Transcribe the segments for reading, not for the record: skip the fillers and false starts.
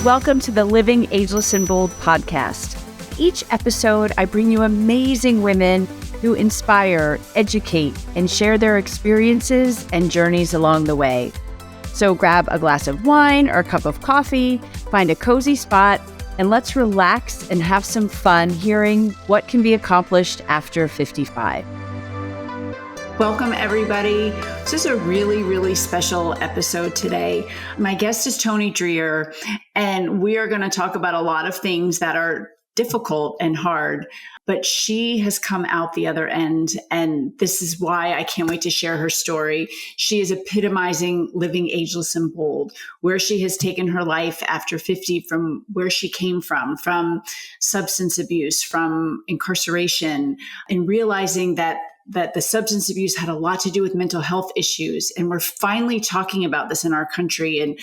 Welcome to the Living Ageless and Bold podcast. Each episode, I bring you amazing women who inspire, educate, and share their experiences and journeys along the way. So grab a glass of wine or a cup of coffee, find a cozy spot, and let's relax and have some fun hearing what can be accomplished after 55. Welcome, everybody. This is a really, really special episode today. My guest is Tonie Dreher, and we are going to talk about a lot of things that are difficult and hard, but she has come out the other end, and this is why I can't wait to share her story. She is epitomizing living ageless and bold, where she has taken her life after 50 from where she came from substance abuse, from incarceration, and realizing that the substance abuse had a lot to do with mental health issues. And we're finally talking about this in our country. And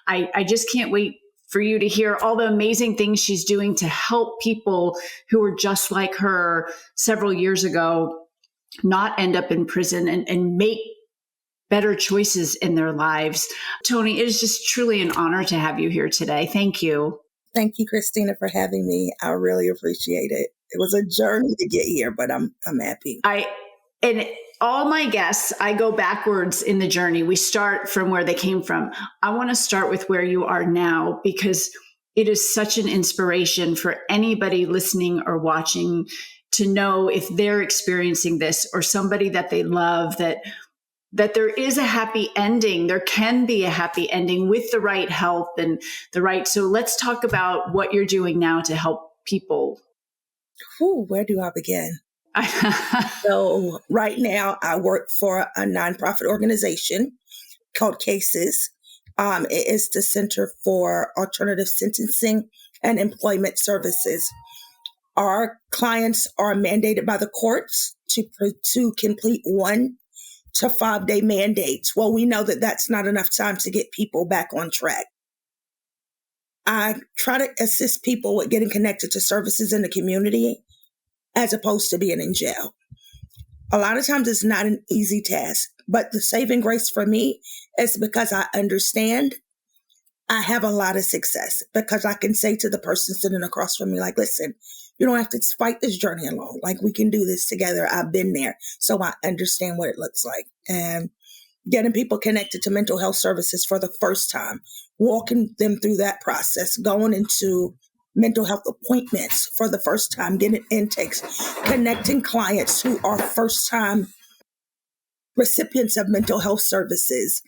I just can't wait for you to hear all the amazing things she's doing to help people who were just like her several years ago not end up in prison and make better choices in their lives. Tonie, it is just truly an honor to have you here today. Thank you. Thank you, Christina, for having me. I really appreciate it. It was a journey to get here, but I'm happy. And all my guests, I go backwards in the journey. We start from where they came from. I want to start with where you are now, because it is such an inspiration for anybody listening or watching to know if they're experiencing this or somebody that they love, that there is a happy ending. There can be a happy ending with the right help and the right. So let's talk about what you're doing now to help people. Where do I begin? So right now I work for a nonprofit organization called CASES. It is the Center for Alternative Sentencing and Employment Services. Our clients are mandated by the courts to complete 1 to 5 day mandates. Well, we know that that's not enough time to get people back on track. I try to assist people with getting connected to services in the community, as opposed to being in jail. A lot of times it's not an easy task, but the saving grace for me is because I understand I have a lot of success, because I can say to the person sitting across from me, like, listen, you don't have to fight this journey alone. Like, we can do this together. I've been there. So I understand what it looks like. And getting people connected to mental health services for the first time, walking them through that process, going into mental health appointments for the first time, getting intakes, connecting clients who are first-time recipients of mental health services,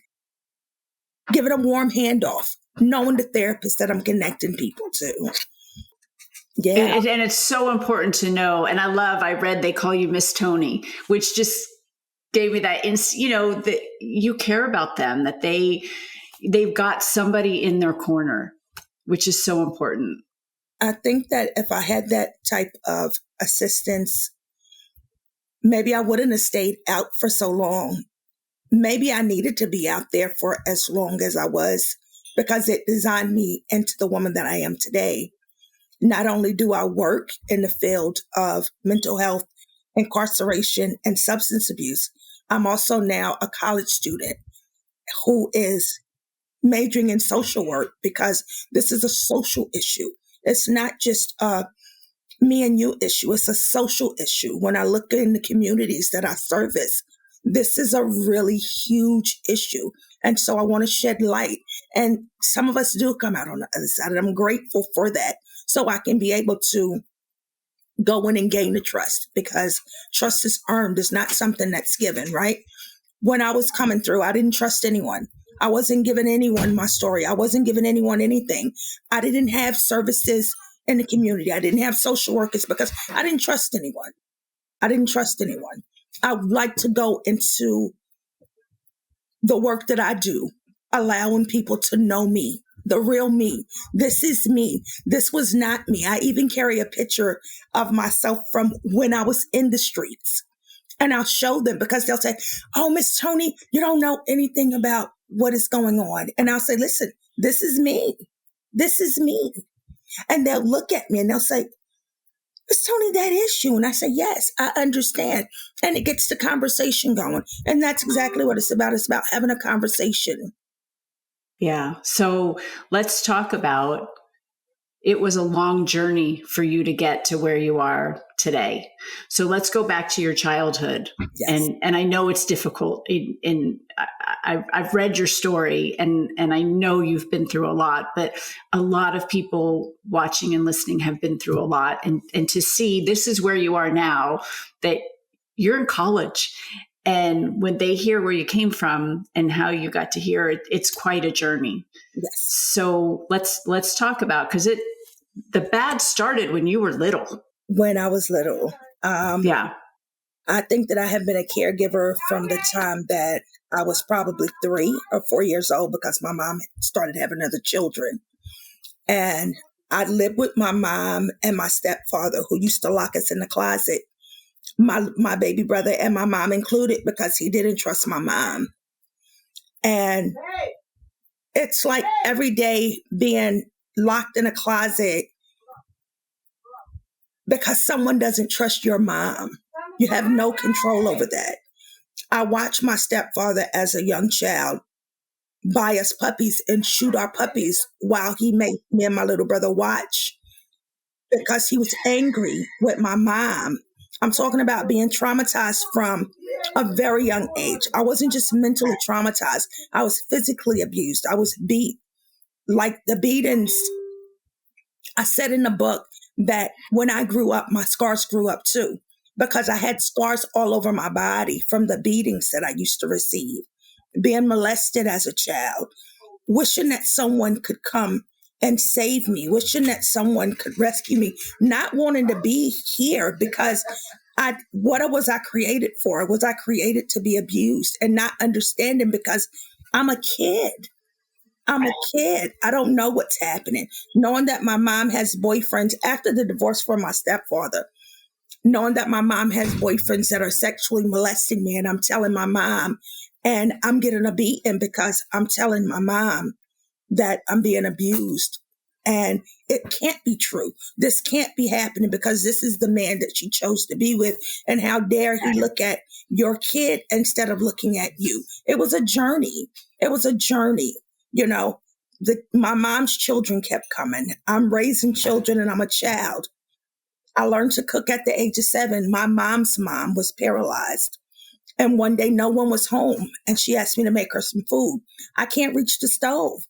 giving a warm handoff, knowing the therapist that I'm connecting people to. Yeah. And it's so important to know. And I read they call you Miss Tonie, which just gave me that, that you care about them, that they've got somebody in their corner, which is so important. I think that if I had that type of assistance, maybe I wouldn't have stayed out for so long. Maybe I needed to be out there for as long as I was, because it designed me into the woman that I am today. Not only do I work in the field of mental health, incarceration, and substance abuse, I'm also now a college student who is majoring in social work, because this is a social issue. It's not just a me and you issue. It's a social issue. When I look in the communities that I service, this is a really huge issue. And so I want to shed light. And some of us do come out on the other side, and I'm grateful for that. So I can be able to go in and gain the trust, because trust is earned. It's not something that's given, right? When I was coming through, I didn't trust anyone. I wasn't giving anyone my story. I wasn't giving anyone anything. I didn't have services in the community. I didn't have social workers, because I didn't trust anyone. I would like to go into the work that I do, allowing people to know me, the real me. This is me. This was not me. I even carry a picture of myself from when I was in the streets. And I'll show them, because they'll say, oh, Miss Tonie, you don't know anything about what is going on. And I'll say, listen, this is me. This is me. And they'll look at me and they'll say, Miss Tonie, that is you. And I say, yes, I understand. And it gets the conversation going. And that's exactly what it's about. It's about having a conversation. Yeah. So let's talk about it was a long journey for you to get to where you are today. So let's go back to your childhood. Yes. And I know it's difficult. I've read your story, and I know you've been through a lot, but a lot of people watching and listening have been through a lot. And to see this is where you are now, that you're in college. And when they hear where you came from and how you got to here, it's quite a journey. Yes. So let's talk about, because the bad started when you were little. When I was little. Yeah. I think that I have been a caregiver from the time that I was probably 3 or 4 years old, because my mom started having other children. And I lived with my mom and my stepfather, who used to lock us in the closet, my baby brother and my mom included, because he didn't trust my mom. And it's like every day being locked in a closet because someone doesn't trust your mom. You have no control over that. I watched my stepfather as a young child buy us puppies and shoot our puppies while he made me and my little brother watch, because he was angry with my mom. I'm talking about being traumatized from a very young age. I wasn't just mentally traumatized. I was physically abused. I was beat. Like the beatings, I said in the book that when I grew up, my scars grew up too, because I had scars all over my body from the beatings that I used to receive, being molested as a child, wishing that someone could come and save me, wishing that someone could rescue me, not wanting to be here because what was I created for? Was I created to be abused and not understanding, because I'm a kid. I'm a kid. I don't know what's happening. Knowing that my mom has boyfriends after the divorce from my stepfather, knowing that my mom has boyfriends that are sexually molesting me, and I'm telling my mom, and I'm getting a beating because I'm telling my mom that I'm being abused. And it can't be true. This can't be happening, because this is the man that she chose to be with. And how dare he look at your kid instead of looking at you? It was a journey. It was a journey. You know, my mom's children kept coming. I'm raising children and I'm a child. I learned to cook at the age of 7. My mom's mom was paralyzed. And one day no one was home, and she asked me to make her some food. I can't reach the stove.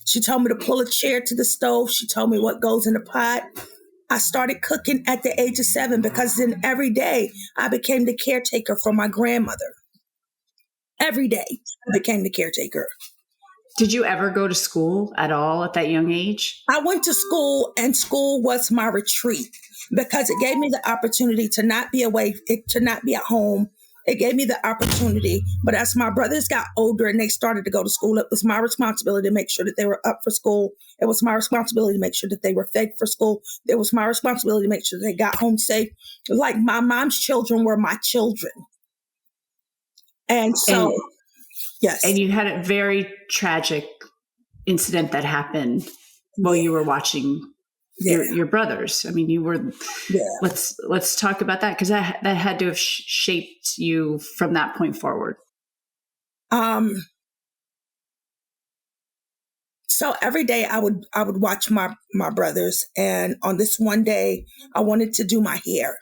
She told me to pull a chair to the stove. She told me what goes in the pot. I started cooking at the age of 7, because then every day I became the caretaker for my grandmother. Every day I became the caretaker. Did you ever go to school at all at that young age? I went to school, and school was my retreat, because it gave me the opportunity to not be away, to not be at home. It gave me the opportunity. But as my brothers got older and they started to go to school, it was my responsibility to make sure that they were up for school. It was my responsibility to make sure that they were fed for school. It was my responsibility to make sure they got home safe. Like, my mom's children were my children. And so, yes. And you had a very tragic incident that happened while you were watching your brothers. I mean, you were, let's talk about that, because that had to have shaped you from that point forward. So every day I would watch my brothers, and on this one day I wanted to do my hair.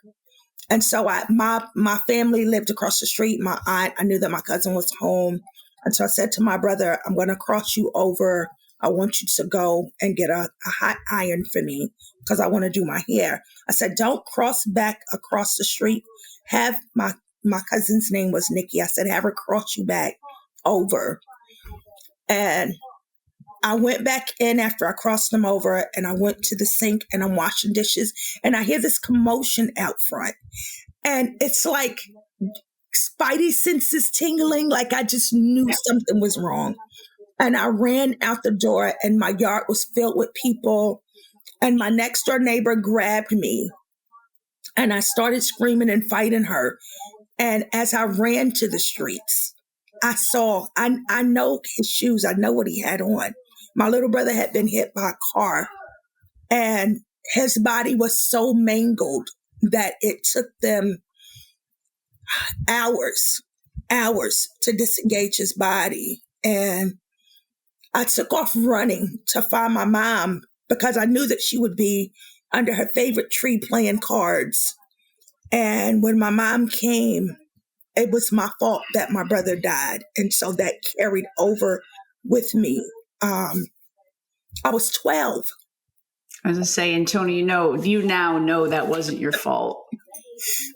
And so my family lived across the street. My aunt, I knew that my cousin was home. And so I said to my brother, I'm going to cross you over. I want you to go and get a hot iron for me, because I want to do my hair. I said, don't cross back across the street. Have my cousin's name was Nikki. I said, have her cross you back over. And I went back in after I crossed them over, and I went to the sink and I'm washing dishes, and I hear this commotion out front. And it's like spidey senses tingling, like I just knew something was wrong. And I ran out the door, and my yard was filled with people. And my next door neighbor grabbed me, and I started screaming and fighting her. And as I ran to the streets, I saw, I know his shoes. I know what he had on. My little brother had been hit by a car, and his body was so mangled that it took them hours to disengage his body. And I took off running to find my mom, because I knew that she would be under her favorite tree playing cards. And when my mom came, it was my fault that my brother died. And so that carried over with me. I was 12. I was just saying, Tony, you now know that wasn't your fault.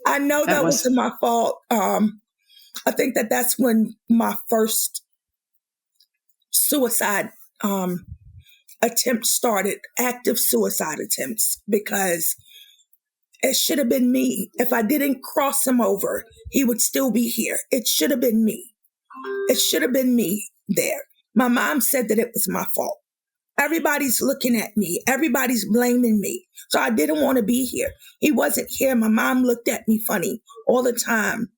I know that wasn't my fault. I think that's when my first suicide attempt started, active suicide attempts, because it should have been me. If I didn't cross him over, he would still be here. It should have been me. It should have been me there. My mom said that it was my fault. Everybody's looking at me. Everybody's blaming me. So I didn't want to be here. He wasn't here. My mom looked at me funny all the time.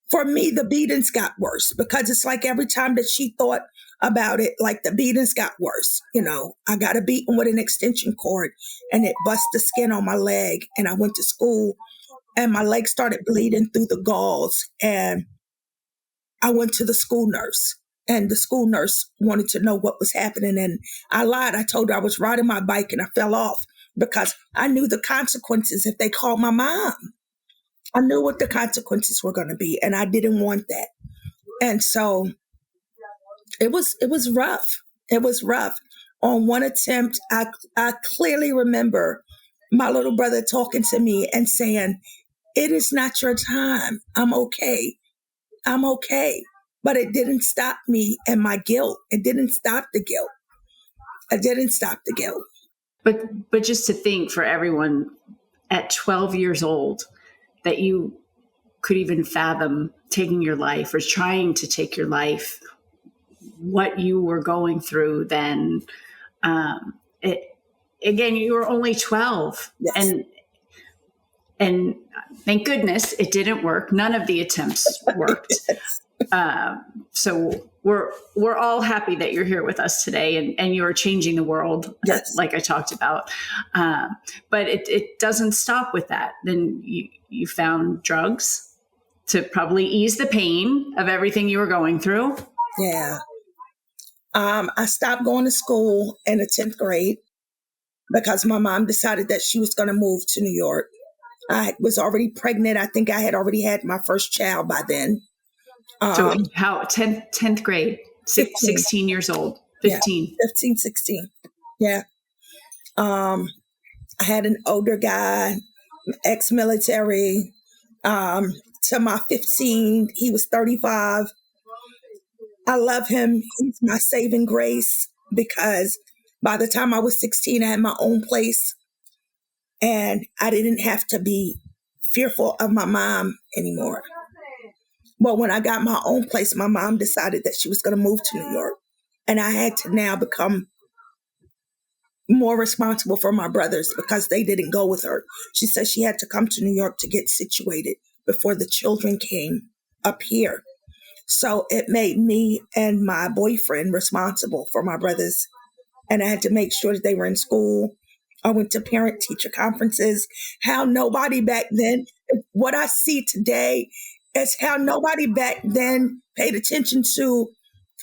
For me, the beatings got worse because it's like every time that she thought about it, like the beatings got worse. I got a beating with an extension cord and it bust the skin on my leg. And I went to school and my leg started bleeding through the galls. And I went to the school nurse. And the school nurse wanted to know what was happening. And I lied. I told her I was riding my bike and I fell off because I knew the consequences if they called my mom. I knew what the consequences were going to be. And I didn't want that. And so it was rough. It was rough. On one attempt, I clearly remember my little brother talking to me and saying, "It is not your time. I'm okay. I'm okay." But it didn't stop me and my guilt. It didn't stop the guilt. It didn't stop the guilt. But just to think for everyone at 12 years old that you could even fathom taking your life or trying to take your life, what you were going through then, again, you were only 12. Yes. And thank goodness it didn't work. None of the attempts worked. Yes. So we're all happy that you're here with us today and you're changing the world, yes, like I talked about. But it doesn't stop with that. Then you found drugs to probably ease the pain of everything you were going through. Yeah. I stopped going to school in the 10th grade because my mom decided that she was going to move to New York. I was already pregnant. I think I had already had my first child by then. So how 10th grade, 16 years old, 15. Yeah, 15, 16. Yeah. I had an older guy, ex-military. To my 15, he was 35. I love him. He's my saving grace because by the time I was 16, I had my own place and I didn't have to be fearful of my mom anymore. Well, when I got my own place, my mom decided that she was going to move to New York. And I had to now become more responsible for my brothers because they didn't go with her. She said she had to come to New York to get situated before the children came up here. So it made me and my boyfriend responsible for my brothers. And I had to make sure that they were in school. I went to parent-teacher conferences. How nobody back then, what I see today is how nobody back then paid attention to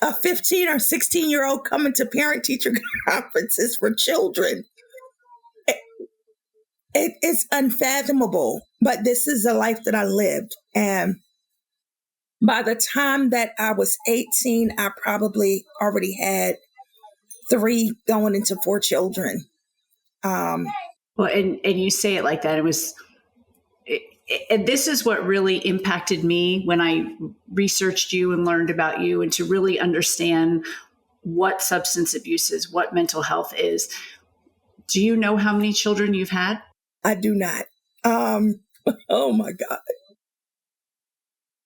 a 15 or 16-year-old coming to parent-teacher conferences for children. It's unfathomable, but this is the life that I lived. And by the time that I was 18, I probably already had 3 going into 4 children. Well, and you say it like that. And this is what really impacted me when I researched you and learned about you and to really understand what substance abuse is, what mental health is. Do you know how many children you've had? I do not. Oh my God.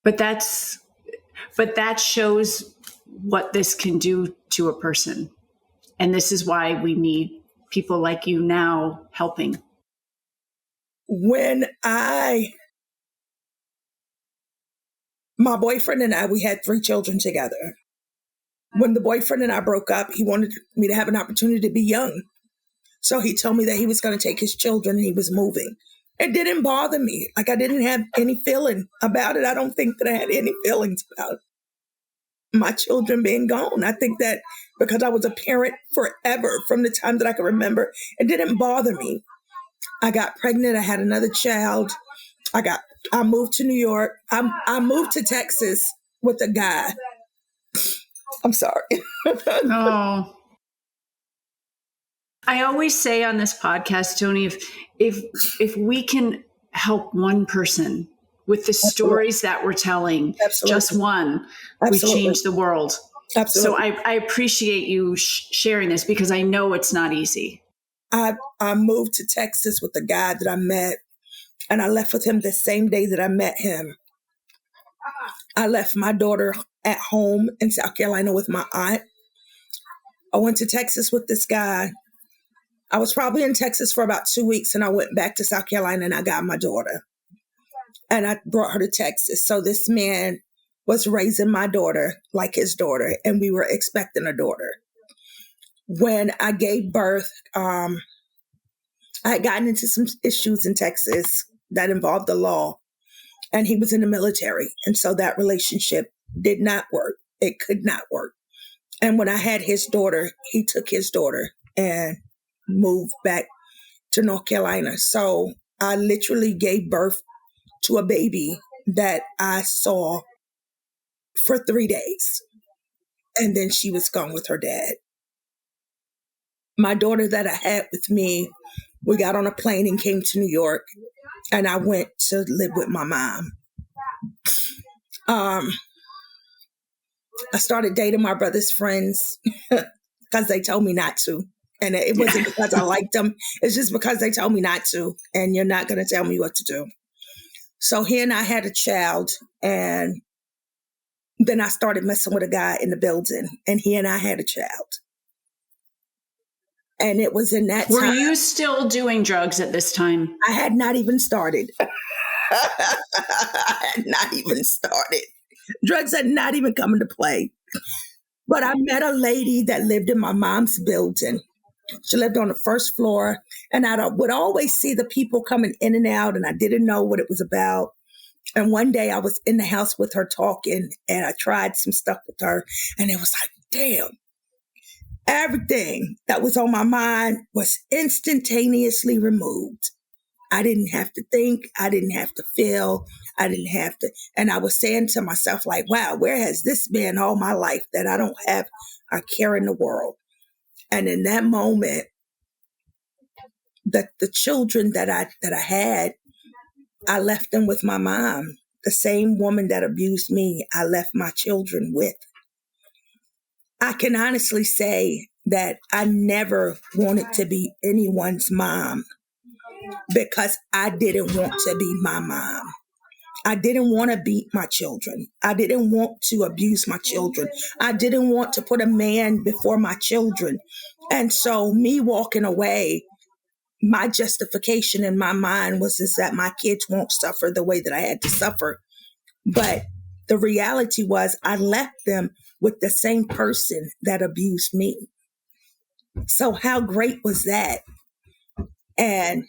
But that shows what this can do to a person. And this is why we need people like you now helping. When my boyfriend and I, we had 3 children together. When the boyfriend and I broke up, he wanted me to have an opportunity to be young. So he told me that he was going to take his children and he was moving. It didn't bother me. Like I didn't have any feeling about it. I don't think that I had any feelings about it. my children being gone. I think that because I was a parent forever from the time that I can remember, it didn't bother me. I got pregnant. I had another child. I moved to New York. I moved to Texas with a guy. I'm sorry. Oh, I always say on this podcast, Tonie, if we can help one person with the stories that we're telling, Absolutely. just one, Absolutely. we change the world. Absolutely. So I appreciate you sharing this because I know it's not easy. I moved to Texas with a guy that I met, and I left with him the same day that I met him. I left my daughter at home in South Carolina with my aunt. I went to Texas with this guy. I was probably in Texas for about 2 weeks, and I went back to South Carolina and I got my daughter. And I brought her to Texas. So this man was raising my daughter like his daughter, and we were expecting a daughter. When I gave birth, I had gotten into some issues in Texas that involved the law, and he was in the military. And so that relationship did not work. It could not work. And when I had his daughter, he took his daughter and moved back to North Carolina. So I literally gave birth to a baby that I saw for 3 days. And then she was gone with her dad. My daughter that I had with me, we got on a plane and came to New York, and I went to live with my mom. I started dating my brother's friends because they told me not to. And it wasn't because I liked them. It's just because they told me not to. And you're not going to tell me what to do. So he and I had a child. And then I started messing with a guy in the building. And he and I had a child. And it was in that time. Were you still doing drugs at this time? I had not even started. I had not even started. Drugs had not even come into play. But I met a lady that lived in my mom's building. She lived on the first floor, and I would always see the people coming in and out, and I didn't know what it was about. And one day I was in the house with her talking, and I tried some stuff with her, and it was like, damn. Everything that was on my mind was instantaneously removed. I didn't have to think. I didn't have to feel. I didn't have to. And I was saying to myself, like, wow, where has this been all my life that I don't have a care in the world? And in that moment, the children that I had, I left them with my mom. The same woman that abused me, I left my children with. I can honestly say that I never wanted to be anyone's mom because I didn't want to be my mom. I didn't want to beat my children. I didn't want to abuse my children. I didn't want to put a man before my children. And so me walking away, my justification in my mind was that my kids won't suffer the way that I had to suffer. But the reality was I left them with the same person that abused me. So how great was that? And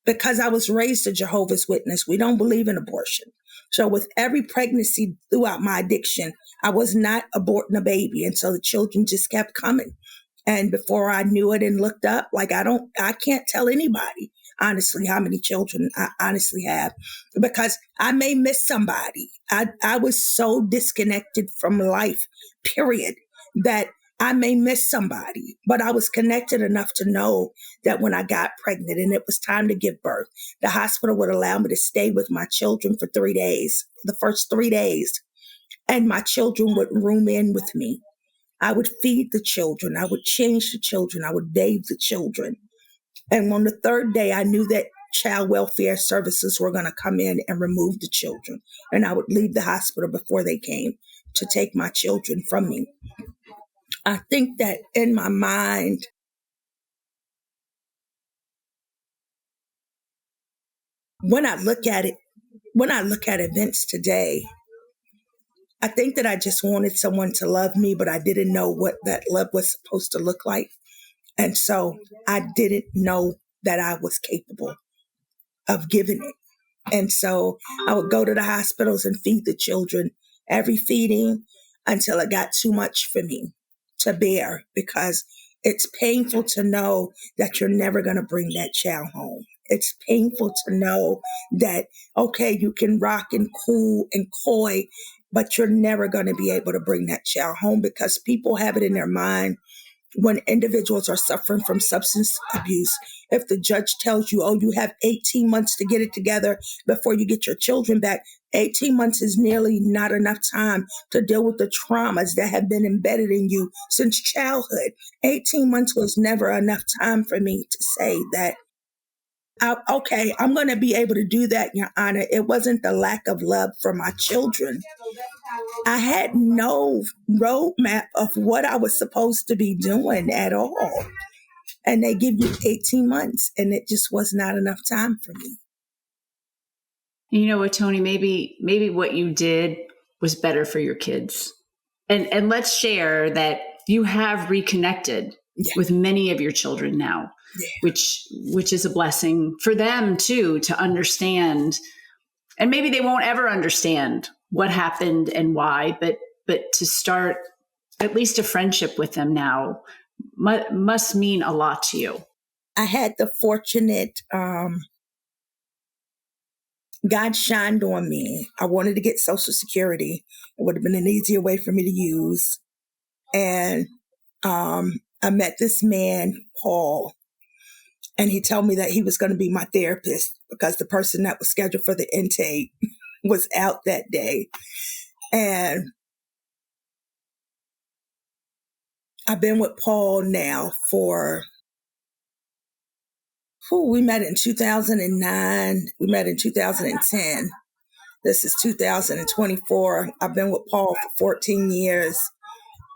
because I was raised a Jehovah's Witness, we don't believe in abortion. So with every pregnancy throughout my addiction, I was not aborting a baby. And so the children just kept coming. And before I knew it and looked up, like I can't tell anybody, honestly, how many children I honestly have, because I may miss somebody. I was so disconnected from life, period, that I may miss somebody, but I was connected enough to know that when I got pregnant and it was time to give birth, the hospital would allow me to stay with my children for 3 days, the first 3 days, and my children would room in with me. I would feed the children. I would change the children. I would bathe the children. And on the third day, I knew that child welfare services were going to come in and remove the children. And I would leave the hospital before they came to take my children from me. I think that in my mind, when I look at events today, I think that I just wanted someone to love me, but I didn't know what that love was supposed to look like. And so I didn't know that I was capable of giving it. And so I would go to the hospitals and feed the children. Every feeding, until it got too much for me to bear, because it's painful to know that you're never going to bring that child home. It's painful to know that, okay, you can rock and cool and coy, but you're never going to be able to bring that child home, because people have it in their mind when individuals are suffering from substance abuse. If the judge tells you, oh, you have 18 months to get it together before you get your children back, 18 months is nearly not enough time to deal with the traumas that have been embedded in you since childhood. 18 months was never enough time for me to say that, okay, I'm going to be able to do that, Your Honor. It wasn't the lack of love for my children. I had no roadmap of what I was supposed to be doing at all. And they give you 18 months, and it just was not enough time for me. You know what, Tonie, maybe what you did was better for your kids. And let's share that you have reconnected with many of your children now, which is a blessing for them too, to understand. And maybe they won't ever understand what happened and why, but to start at least a friendship with them now must mean a lot to you. I had the fortunate, God shined on me. I wanted to get Social Security. It would have been an easier way for me to use. And I met this man, Paul, and he told me that he was going to be my therapist because the person that was scheduled for the intake was out that day. And I've been with Paul now we met in 2009. We met in 2010. This is 2024. I've been with Paul for 14 years.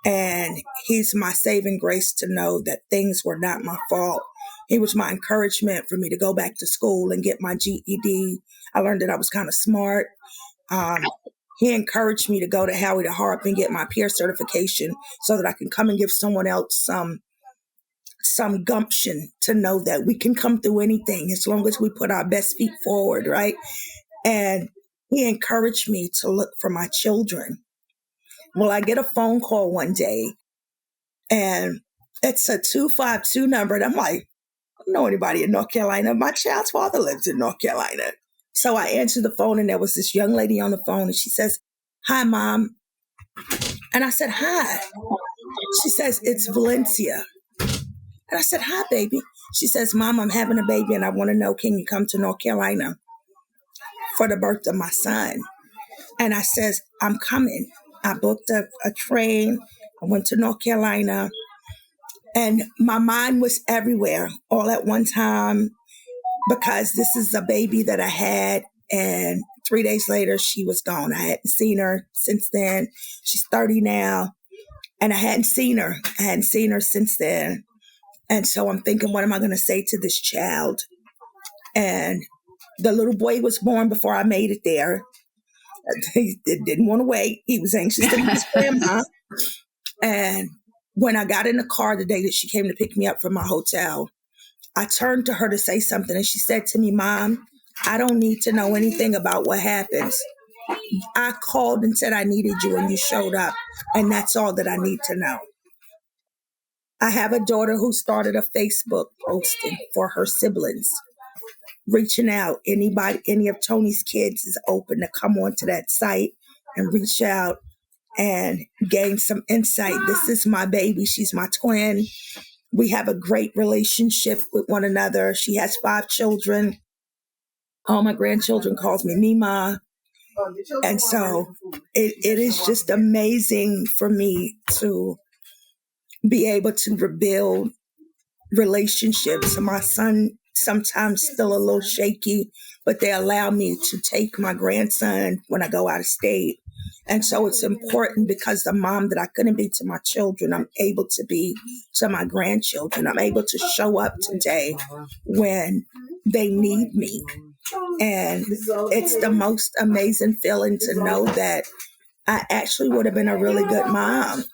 And he's my saving grace to know that things were not my fault. He was my encouragement for me to go back to school and get my GED. I learned that I was kind of smart. He encouraged me to go to Howie to Harp and get my peer certification so that I can come and give someone else some gumption to know that we can come through anything as long as we put our best feet forward, right? And he encouraged me to look for my children. Well, I get a phone call one day, and it's a 252 number, and I'm like, I don't know anybody in North Carolina. My child's father lives in North Carolina. So I answered the phone, and there was this young lady on the phone, and she says, "Hi, Mom." And I said, "Hi." She says, "It's Valencia." And I said, "Hi, baby." She says, "Mom, I'm having a baby, and I want to know, can you come to North Carolina for the birth of my son?" And I says, "I'm coming." I booked a train. I went to North Carolina, and my mind was everywhere all at one time, because this is a baby that I had, and 3 days later she was gone. I hadn't seen her since then. She's 30 now, and I hadn't seen her since then. And so I'm thinking, what am I going to say to this child? And the little boy was born before I made it there. He didn't want to wait. He was anxious to meet his grandma. And when I got in the car the day that she came to pick me up from my hotel, I turned to her to say something. And she said to me, "Mom, I don't need to know anything about what happens. I called and said I needed you, and you showed up. And that's all that I need to know." I have a daughter who started a Facebook posting for her siblings, reaching out. Any of Tonie's kids is open to come onto that site and reach out and gain some insight. This is my baby. She's my twin. We have a great relationship with one another. She has 5 children. All my grandchildren calls me Mima. And so it is just amazing for me to be able to rebuild relationships. My son sometimes still a little shaky, but they allow me to take my grandson when I go out of state. And so it's important, because the mom that I couldn't be to my children, I'm able to be to my grandchildren. I'm able to show up today when they need me. And it's the most amazing feeling to know that I actually would have been a really good mom.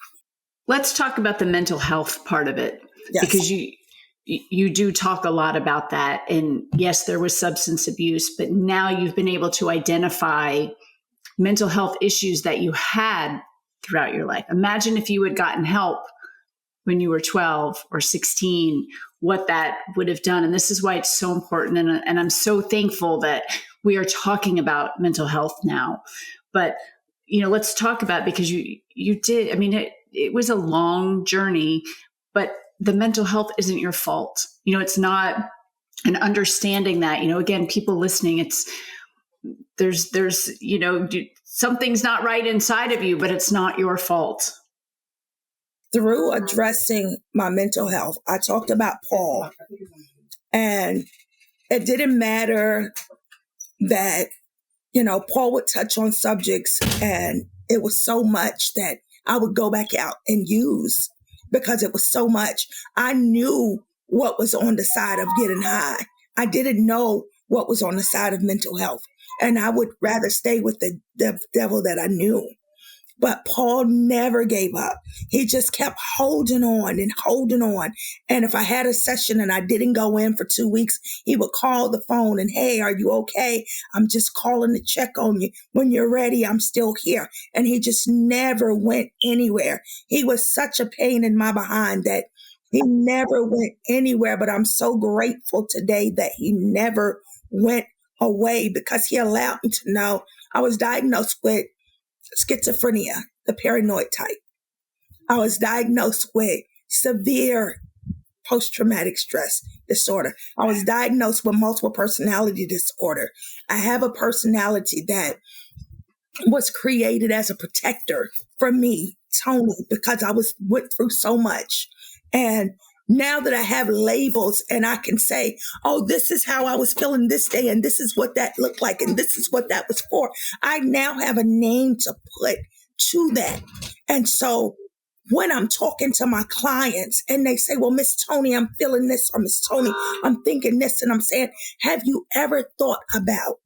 Let's talk about the mental health part of it, because you do talk a lot about that. And yes, there was substance abuse, but now you've been able to identify mental health issues that you had throughout your life. Imagine if you had gotten help when you were 12 or 16, what that would have done. And this is why it's so important. And I'm so thankful that we are talking about mental health now. But, let's talk about it, because you did, it was a long journey, but the mental health isn't your fault. It's not. And understanding that, again, people listening, there's something's not right inside of you, but it's not your fault. Through addressing my mental health, I talked about Paul, and it didn't matter that, Paul would touch on subjects, and it was so much that I would go back out and use because it was so much. I knew what was on the side of getting high. I didn't know what was on the side of mental health. And I would rather stay with the devil that I knew. But Paul never gave up. He just kept holding on and holding on. And if I had a session and I didn't go in for 2 weeks, he would call the phone and, hey, are you okay? I'm just calling to check on you. When you're ready, I'm still here. And he just never went anywhere. He was such a pain in my behind that he never went anywhere. But I'm so grateful today that he never went away, because he allowed me to know I was diagnosed with schizophrenia, the paranoid type. I was diagnosed with severe post-traumatic stress disorder. I was diagnosed with multiple personality disorder. I have a personality that was created as a protector for me, Tonie, because I went through so much. And now that I have labels and I can say, oh, this is how I was feeling this day, and this is what that looked like, and this is what that was for, I now have a name to put to that. And so when I'm talking to my clients and they say, well, Miss Tonie, I'm feeling this, or Miss Tonie, I'm thinking this, and I'm saying, have you ever thought about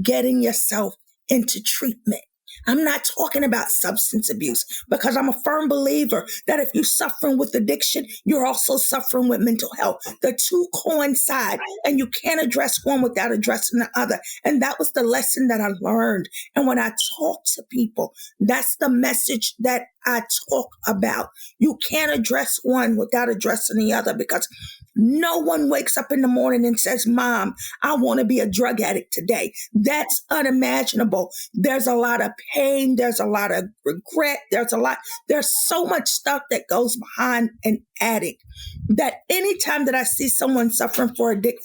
getting yourself into treatment? I'm not talking about substance abuse, because I'm a firm believer that if you're suffering with addiction, you're also suffering with mental health. The two coincide, and you can't address one without addressing the other. And that was the lesson that I learned. And when I talk to people, that's the message that I talk about. You can't address one without addressing the other, because no one wakes up in the morning and says, Mom, I want to be a drug addict today. That's unimaginable. There's a lot of pain. There's a lot of regret. There's so much stuff that goes behind an addict, that anytime that I see someone suffering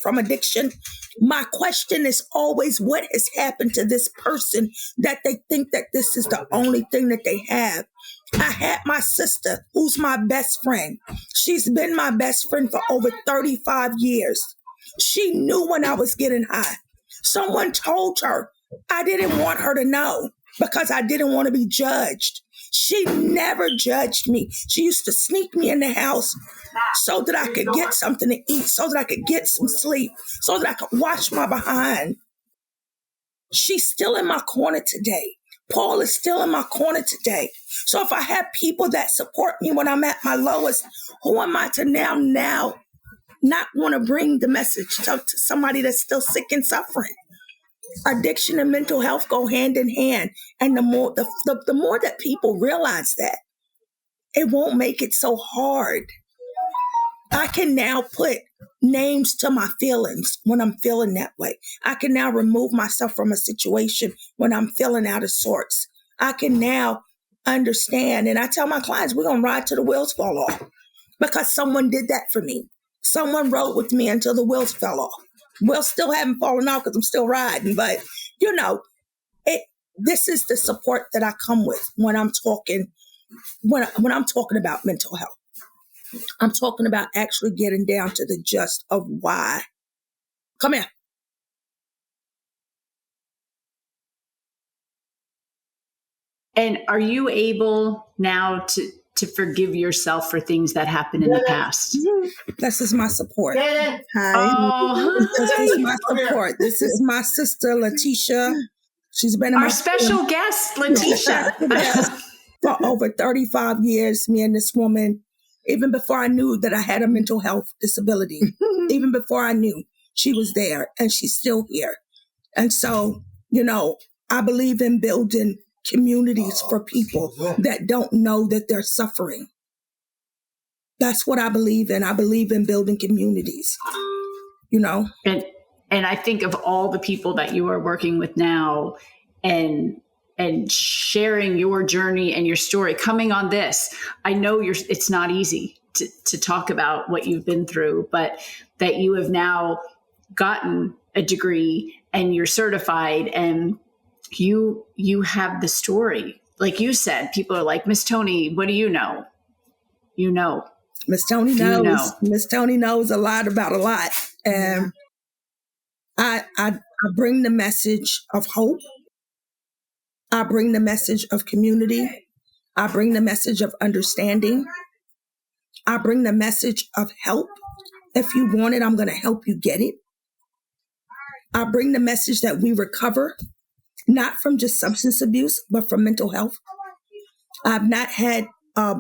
from addiction, my question is always, what has happened to this person that they think that this is the only thing that they have? I had my sister, who's my best friend. She's been my best friend for over 35 years. She knew when I was getting high. Someone told her. I didn't want her to know, because I didn't want to be judged. She never judged me. She used to sneak me in the house so that I could get something to eat, so that I could get some sleep, so that I could wash my behind. She's still in my corner today. Paul is still in my corner today. So if I have people that support me when I'm at my lowest, who am I to now not want to bring the message to somebody that's still sick and suffering? Addiction and mental health go hand in hand. And the more that people realize that, it won't make it so hard. I can now put names to my feelings when I'm feeling that way. I can now remove myself from a situation when I'm feeling out of sorts. I can now understand. And I tell my clients, we're going to ride till the wheels fall off, because someone did that for me. Someone rode with me until the wheels fell off. Wheels still haven't fallen off because I'm still riding. But, this is the support that I come with when I'm talking, when I'm talking about mental health. I'm talking about actually getting down to the gist of why. Come here. And are you able now to forgive yourself for things that happened in the past? This is my support. Hi. Oh, This is my support. This is my sister, Letitia. She's been our special guest, Letitia. Yes. For over 35 years, me and this woman, even before I knew that I had a mental health disability, even before I knew, she was there, and she's still here. And so, I believe in building communities for people that don't know that they're suffering. That's what I believe in. I believe in building communities, you know? And I think of all the people that you are working with now and sharing your journey and your story, coming on this. I know it's not easy to talk about what you've been through, but that you have now gotten a degree and you're certified and you have the story. Like you said, people are like, Miss Tonie, what do you know? You know. Miss Tonie knows. You know. Miss Tonie knows a lot about a lot. And I bring the message of hope. I bring the message of community. I bring the message of understanding. I bring the message of help. If you want it, I'm going to help you get it. I bring the message that we recover, not from just substance abuse, but from mental health. I've not had a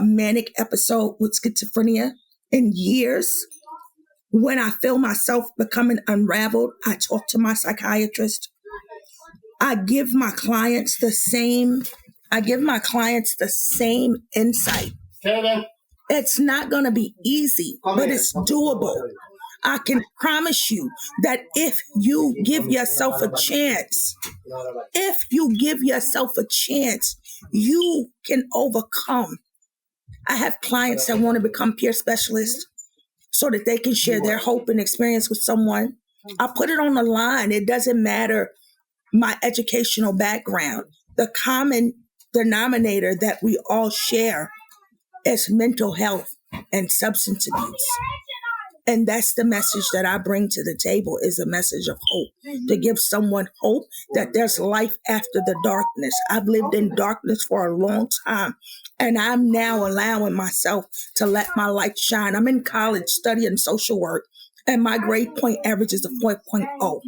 manic episode with schizophrenia in years. When I feel myself becoming unraveled, I talk to my psychiatrist. I give my clients the same insight. It's not going to be easy, but it's doable. I can promise you that if you give yourself a chance, you can overcome. I have clients that want to become peer specialists so that they can share their hope and experience with someone. I put it on the line. It doesn't matter my educational background. The common denominator that we all share is mental health and substance abuse. And that's the message that I bring to the table, is a message of hope, to give someone hope that there's life after the darkness. I've lived in darkness for a long time, and I'm now allowing myself to let my light shine. I'm in college studying social work, and my grade point average is a 4.0.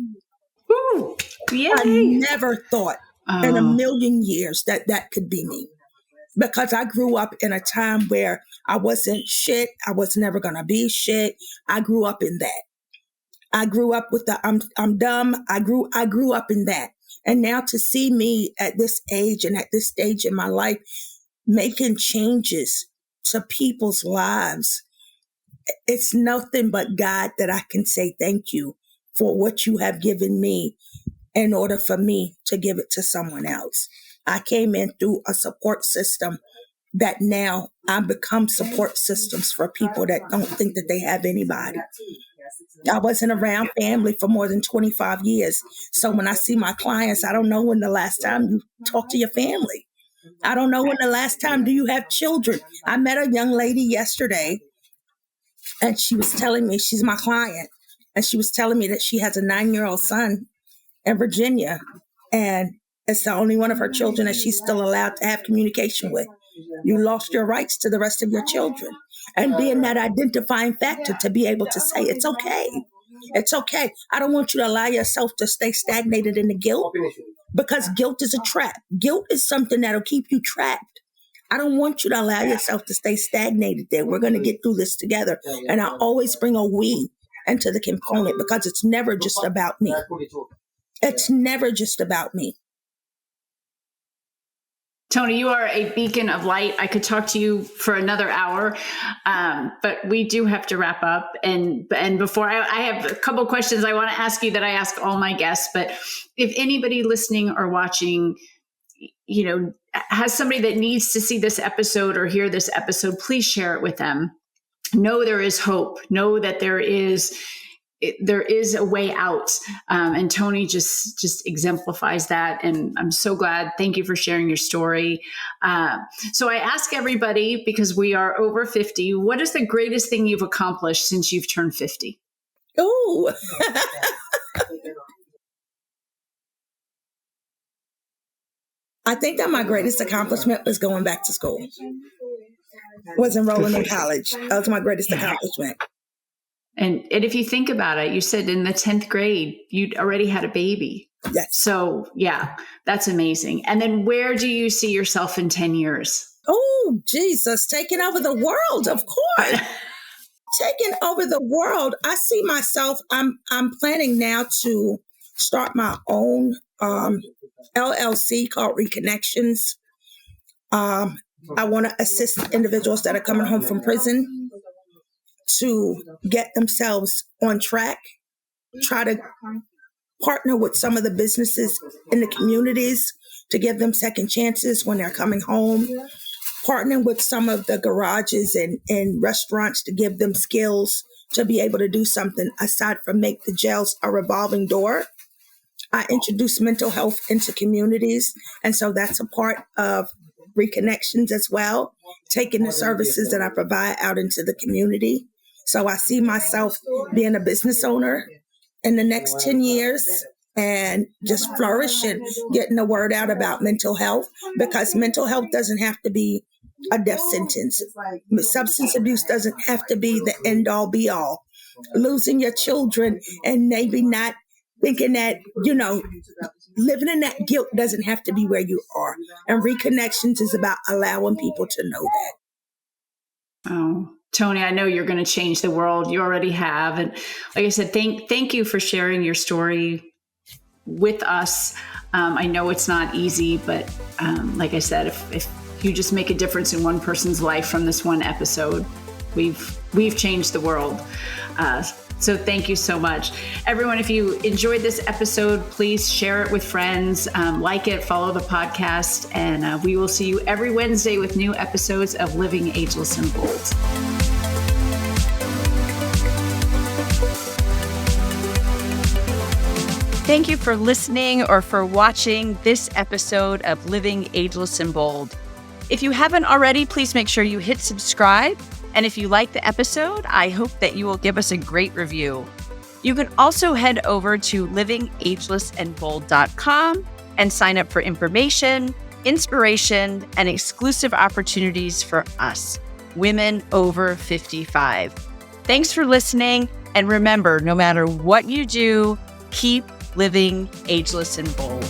Ooh, yay. I never thought in a million years that could be me. Because I grew up in a time where I wasn't shit. I was never going to be shit. I grew up in that. I grew up with the I'm dumb. I grew up in that. And now to see me at this age and at this stage in my life, making changes to people's lives, it's nothing but God that I can say thank you for what you have given me in order for me to give it to someone else. I came in through a support system that now I've become support systems for people that don't think that they have anybody. I wasn't around family for more than 25 years. So when I see my clients, I don't know when the last time you talked to your family. I don't know when the last time do you have children. I met a young lady yesterday, and she was telling me, she's my client, and she was telling me that she has a 9-year-old son in Virginia, and it's the only one of her children that she's still allowed to have communication with. You lost your rights to the rest of your children. And being that identifying factor to be able to say, it's okay. It's okay. I don't want you to allow yourself to stay stagnated in the guilt, because guilt is a trap. Guilt is something that'll keep you trapped. I don't want you to allow yourself to stay stagnated there. We're going to get through this together. And I always bring a we into the component, because it's never just about me. It's never just about me. Tonie, you are a beacon of light. I could talk to you for another hour, but we do have to wrap up. And before I have a couple of questions I want to ask you that I ask all my guests. But if anybody listening or watching, has somebody that needs to see this episode or hear this episode, please share it with them. Know there is hope. Know that there is a way out. And Tonie just exemplifies that. And I'm so glad. Thank you for sharing your story. So I ask everybody, because we are over 50, what is the greatest thing you've accomplished since you've turned 50? Oh, I think that my greatest accomplishment was going back to school. Was enrolling in college. That was my greatest accomplishment. And if you think about it, you said in the 10th grade, you'd already had a baby. Yes. So yeah, that's amazing. And then where do you see yourself in 10 years? Oh, Jesus, taking over the world, of course. Taking over the world. I see myself, I'm planning now to start my own LLC called Reconnections. I want to assist individuals that are coming home from prison to get themselves on track, try to partner with some of the businesses in the communities to give them second chances when they're coming home, partnering with some of the garages and restaurants to give them skills to be able to do something aside from make the jails a revolving door. I introduce mental health into communities, and so that's a part of Reconnections as well, taking the services that I provide out into the community. So I see myself being a business owner in the next 10 years and just flourishing, getting the word out about mental health, because mental health doesn't have to be a death sentence. Substance abuse doesn't have to be the end all be all. Losing your children and maybe not thinking that, living in that guilt doesn't have to be where you are. And Reconnections is about allowing people to know that. Oh, Tonie, I know you're going to change the world. You already have. And like I said, thank you for sharing your story with us. I know it's not easy, but like I said, if you just make a difference in one person's life from this one episode, we've changed the world. So thank you so much. Everyone, if you enjoyed this episode, please share it with friends, like it, follow the podcast, and we will see you every Wednesday with new episodes of Living Ageless and Bold. Thank you for listening or for watching this episode of Living Ageless and Bold. If you haven't already, please make sure you hit subscribe. And if you like the episode, I hope that you will give us a great review. You can also head over to livingagelessandbold.com and sign up for information, inspiration, and exclusive opportunities for us, women over 55. Thanks for listening. And remember, no matter what you do, keep living ageless and bold.